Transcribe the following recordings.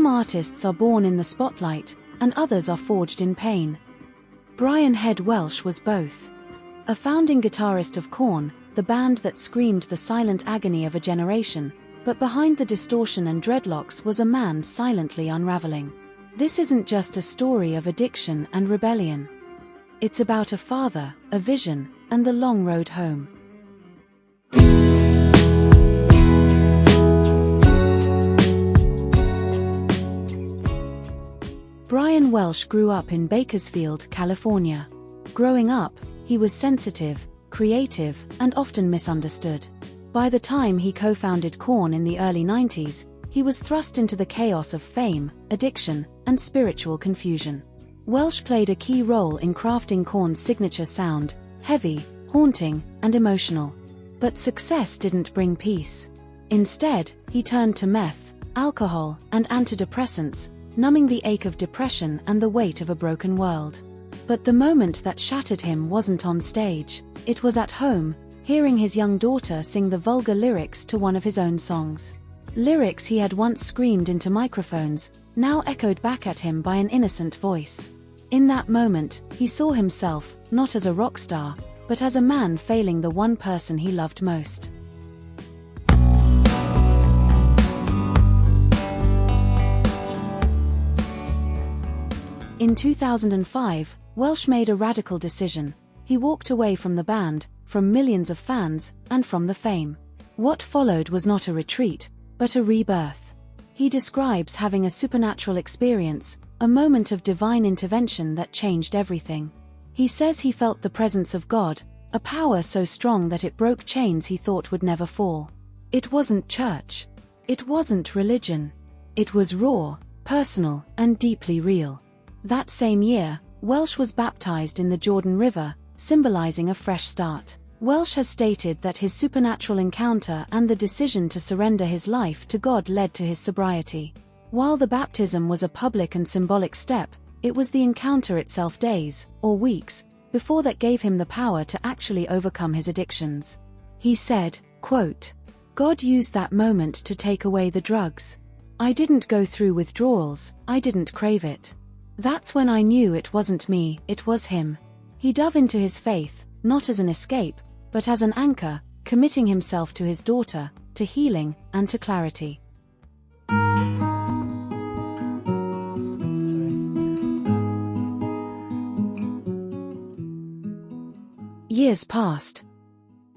Some artists are born in the spotlight, and others are forged in pain. Brian Head Welch was both. A founding guitarist of Korn, the band that screamed the silent agony of a generation, but behind the distortion and dreadlocks was a man silently unraveling. This isn't just a story of addiction and rebellion. It's about a father, a vision, and the long road home. Brian Welch grew up in Bakersfield, California. Growing up, he was sensitive, creative, and often misunderstood. By the time he co-founded Korn in the early 90s, he was thrust into the chaos of fame, addiction, and spiritual confusion. Welch played a key role in crafting Korn's signature sound, heavy, haunting, and emotional. But success didn't bring peace. Instead, he turned to meth, alcohol, and antidepressants, numbing the ache of depression and the weight of a broken world. But the moment that shattered him wasn't on stage. It was at home, hearing his young daughter sing the vulgar lyrics to one of his own songs. Lyrics he had once screamed into microphones, now echoed back at him by an innocent voice. In that moment, he saw himself, not as a rock star, but as a man failing the one person he loved most. In 2005, Welch made a radical decision. He walked away from the band, from millions of fans, and from the fame. What followed was not a retreat, but a rebirth. He describes having a supernatural experience, a moment of divine intervention that changed everything. He says he felt the presence of God, a power so strong that it broke chains he thought would never fall. It wasn't church. It wasn't religion. It was raw, personal, and deeply real. That same year, Welch was baptized in the Jordan River, symbolizing a fresh start. Welch has stated that his supernatural encounter and the decision to surrender his life to God led to his sobriety. While the baptism was a public and symbolic step, it was the encounter itself days, or weeks, before that gave him the power to actually overcome his addictions. He said, quote, "God used that moment to take away the drugs. I didn't go through withdrawals, I didn't crave it. That's when I knew it wasn't me, it was him." He dove into his faith, not as an escape, but as an anchor, committing himself to his daughter, to healing, and to clarity. Years passed.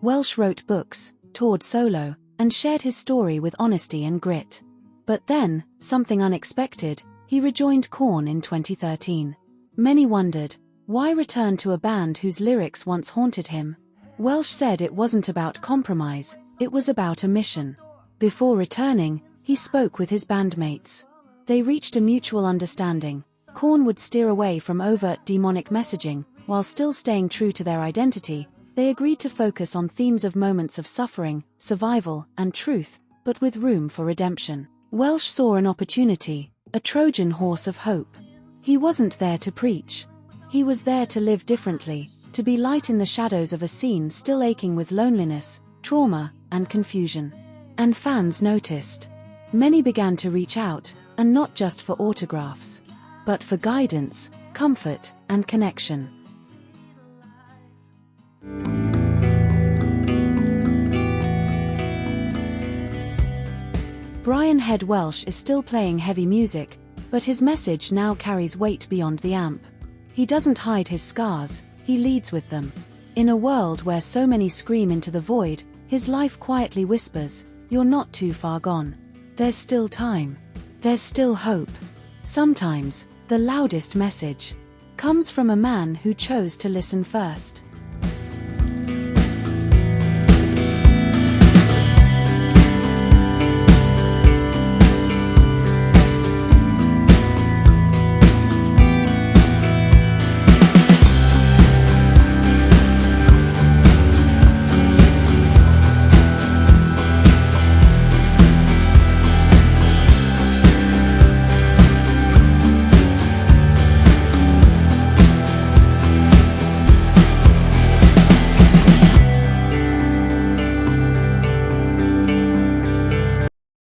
Welch wrote books, toured solo, and shared his story with honesty and grit. But then, something unexpected, he rejoined Korn in 2013. Many wondered, why return to a band whose lyrics once haunted him? Welch said it wasn't about compromise, it was about a mission. Before returning, he spoke with his bandmates. They reached a mutual understanding. Korn would steer away from overt demonic messaging, while still staying true to their identity. They agreed to focus on themes of moments of suffering, survival, and truth, but with room for redemption. Welch saw an opportunity, a Trojan horse of hope. He wasn't there to preach. He was there to live differently, to be light in the shadows of a scene still aching with loneliness, trauma, and confusion. And fans noticed. Many began to reach out, and not just for autographs, but for guidance, comfort, and connection. Brian Head Welch is still playing heavy music, but his message now carries weight beyond the amp. He doesn't hide his scars, he leads with them. In a world where so many scream into the void, his life quietly whispers, "You're not too far gone. There's still time. There's still hope." Sometimes, the loudest message comes from a man who chose to listen first.